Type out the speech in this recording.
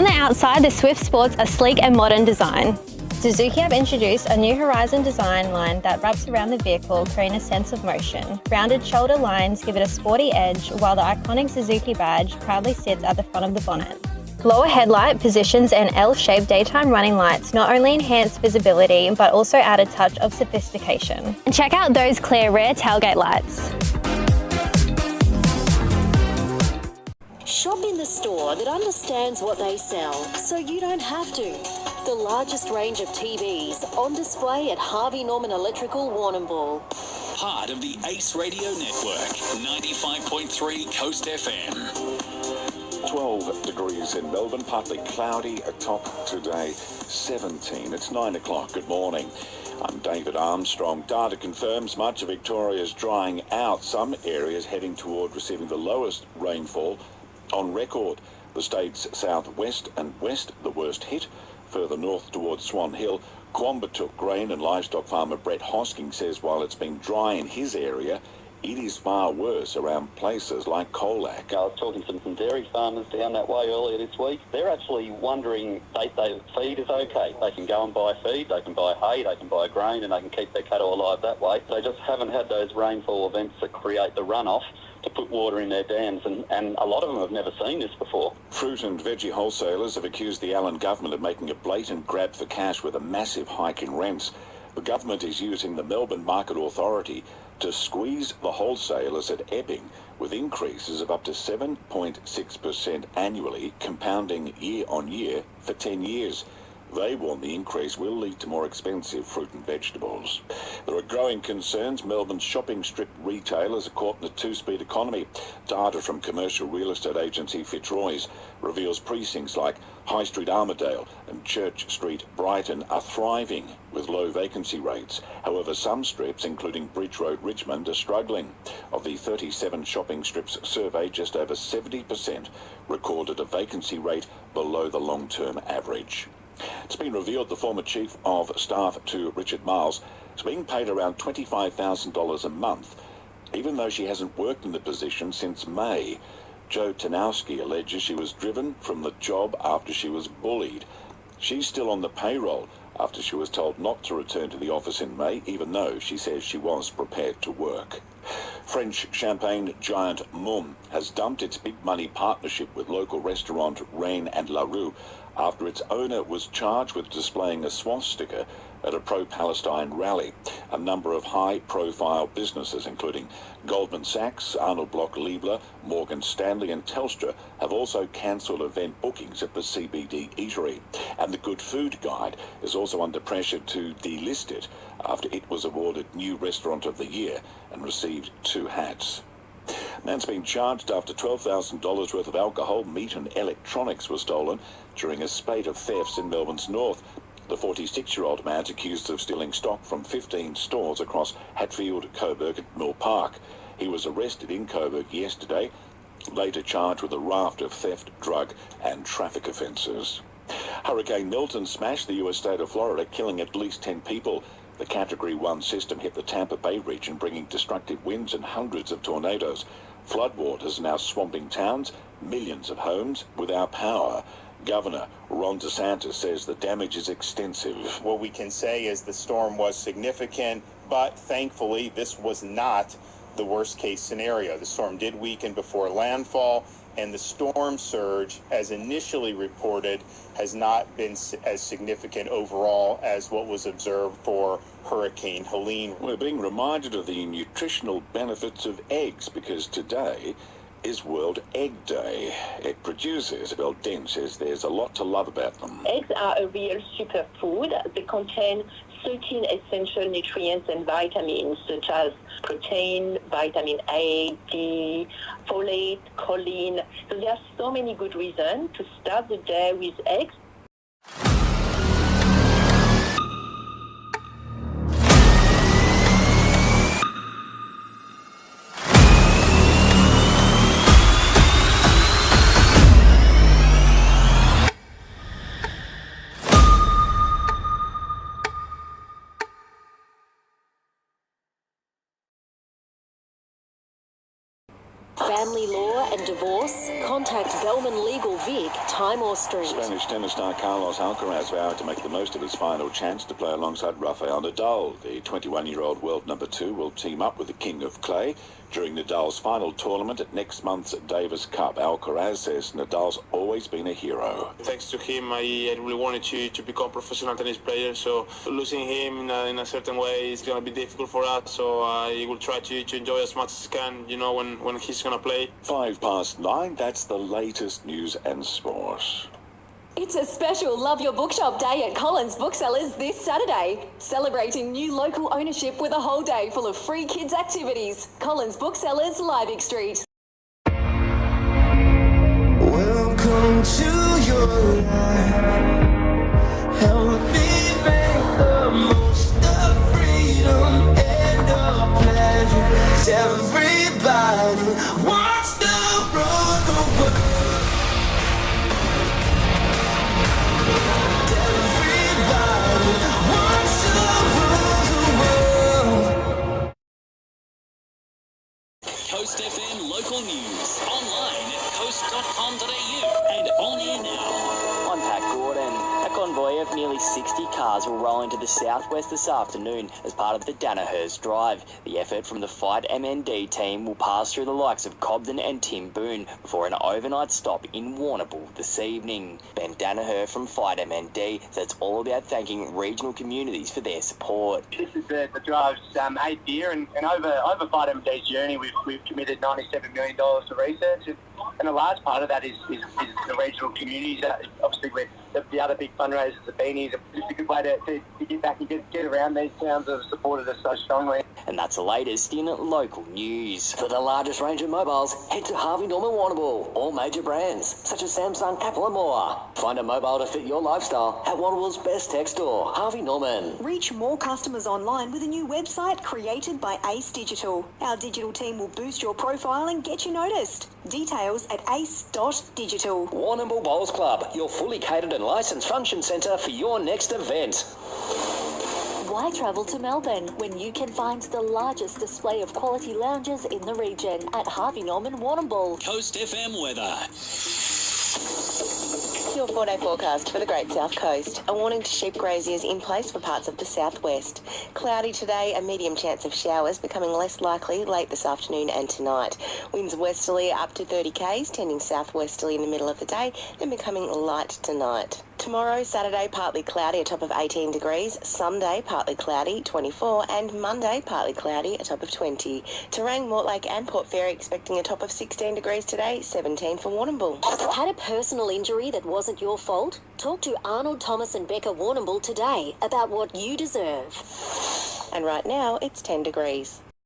On the outside, the Swift sports a sleek and modern design. Suzuki have introduced a new Horizon design line that wraps around the vehicle, creating a sense of motion. Rounded shoulder lines give it a sporty edge, while the iconic Suzuki badge proudly sits at the front of the bonnet. Lower headlight positions and L-shaped daytime running lights not only enhance visibility, but also add a touch of sophistication. And check out those clear rear tailgate lights. Shop in the store that understands what they sell, so you don't have to. The largest range of TVs on display at Harvey Norman Electrical Warrnambool. Part of the Ace Radio Network, 95.3 Coast FM. 12 degrees in Melbourne, partly cloudy, atop today 17. It's 9 o'clock. Good morning. I'm David Armstrong. Data confirms much of Victoria is drying out. Some areas heading toward receiving the lowest rainfall on record. The state's southwest and west, the worst hit. Further north towards Swan Hill, Quambatook grain and livestock farmer Brett Hosking says while it's been dry in his area, it is far worse around places like Colac. I was talking to some dairy farmers down that way earlier this week. They're actually wondering if feed is okay. They can go and buy feed, they can buy hay, they can buy grain, and they can keep their cattle alive that way. They just haven't had those rainfall events that create the runoff to put water in their dams, and a lot of them have never seen this before. Fruit and veggie wholesalers have accused the Allen government of making a blatant grab for cash with a massive hike in rents. The government is using the Melbourne Market Authority to squeeze the wholesalers at Epping with increases of up to 7.6% annually, compounding year on year for 10 years. They warn the increase will lead to more expensive fruit and vegetables. There are growing concerns Melbourne's shopping strip retailers are caught in a two-speed economy. Data from commercial real estate agency Fitzroy's reveals precincts like High Street Armadale and Church Street Brighton are thriving with low vacancy rates. However, some strips, including Bridge Road Richmond, are struggling. Of the 37 shopping strips surveyed, just over 70% recorded a vacancy rate below the long-term average. It's been revealed the former Chief of Staff to Richard Marles is being paid around $25,000 a month, even though she hasn't worked in the position since May. Jo Tanowski alleges she was driven from the job after she was bullied. She's still on the payroll after she was told not to return to the office in May, even though she says she was prepared to work. French champagne giant Mumm has dumped its big money partnership with local restaurant Rain and La Rue after its owner was charged with displaying a swastika at a pro-Palestine rally. A number of high-profile businesses, including Goldman Sachs, Arnold Bloch Leibler, Morgan Stanley and Telstra, have also cancelled event bookings at the CBD eatery. And the Good Food Guide is also under pressure to delist it after it was awarded New Restaurant of the Year and received 2 hats. Man's been charged after $12,000 worth of alcohol, meat and electronics were stolen during a spate of thefts in Melbourne's north. The 46-year-old man's accused of stealing stock from 15 stores across Hatfield, Coburg and Mill Park. He was arrested in Coburg yesterday, later charged with a raft of theft, drug and traffic offences. Hurricane Milton smashed the US state of Florida, killing at least 10 people. The Category 1 system hit the Tampa Bay region, bringing destructive winds and hundreds of tornadoes. Floodwaters now swamping towns, millions of homes without power. Governor Ron DeSantis says the damage is extensive. What we can say is the storm was significant, but thankfully this was not the worst case scenario. The storm did weaken before landfall, and the storm surge, as initially reported, has not been as significant overall as what was observed for Hurricane Helene. We're being reminded of the nutritional benefits of eggs because today is World Egg Day. Egg producer Isabel Dent says there's a lot to love about them. Eggs are a real superfood. They contain 13 essential nutrients and vitamins such as protein, vitamin A, D, folate, choline. So there are so many good reasons to start the day with eggs. Family law and divorce, Contact Bellman Legal Vic, time or street. Spanish tennis star Carlos Alcaraz vowed to make the most of his final chance to play alongside Rafael Nadal. The 21-year-old world number 2 will team up with the King of Clay during Nadal's final tournament at next month's Davis Cup. Alcaraz says Nadal's always been a hero. Thanks to him, I really wanted to become a professional tennis player, so losing him in a certain way is going to be difficult for us, so I will try to enjoy as much as I can, when he's going to play. 9:05, that's the latest news and sport. It's a special Love Your Bookshop Day at Collins Booksellers this Saturday. Celebrating new local ownership with a whole day full of free kids' activities. Collins Booksellers, Liebig Street. Welcome to your life. Help me make the most of freedom and of pleasure. Everybody wants to rule the world. Everybody wants to rule the world. Coast FM local news. Online at coast.com.au and on air now. I'm Pat Gordon. A convoy of nearly 60 cars will roll into the southwest this afternoon as part of the Dannahurst Drive. The effort from the Fight MND team will pass through the likes of Cobden and Timboon before an overnight stop in Warrnambool this evening. Ben Danaher from Fight MND says it's all about thanking regional communities for their support. This is the drive's 8th year, and over Fight MND's journey, we've committed $97 million to research, and a large part of that is the regional communities. Obviously, with the other big fundraisers have been here. It's a good way to get back and get around these towns that have supported us so strongly. And that's the latest in local news. For the largest range of mobiles, head to Harvey Norman Warrnambool. All major brands, such as Samsung, Apple and more. Find a mobile to fit your lifestyle at Warrnambool's best tech store, Harvey Norman. Reach more customers online with a new website created by Ace Digital. Our digital team will boost your profile and get you noticed. Details at ace.digital. Warrnambool Bowls Club, your fully catered and licensed function centre for your next event. Why travel to Melbourne when you can find the largest display of quality lounges in the region at Harvey Norman Warrnambool? Coast FM weather. Your 4-day forecast for the Great South Coast. A warning to sheep graziers in place for parts of the southwest. Cloudy today, a medium chance of showers, becoming less likely late this afternoon and tonight. Winds westerly up to 30 k's, tending southwesterly in the middle of the day, then becoming light tonight. Tomorrow, Saturday, partly cloudy, a top of 18 degrees. Sunday, partly cloudy, 24. And Monday, partly cloudy, a top of 20. Terang, Mortlake and Port Fairy expecting a top of 16 degrees today, 17 for Warrnambool. Had a personal injury that wasn't your fault? Talk to Arnold, Thomas and Becca Warrnambool today about what you deserve. And right now, it's 10 degrees.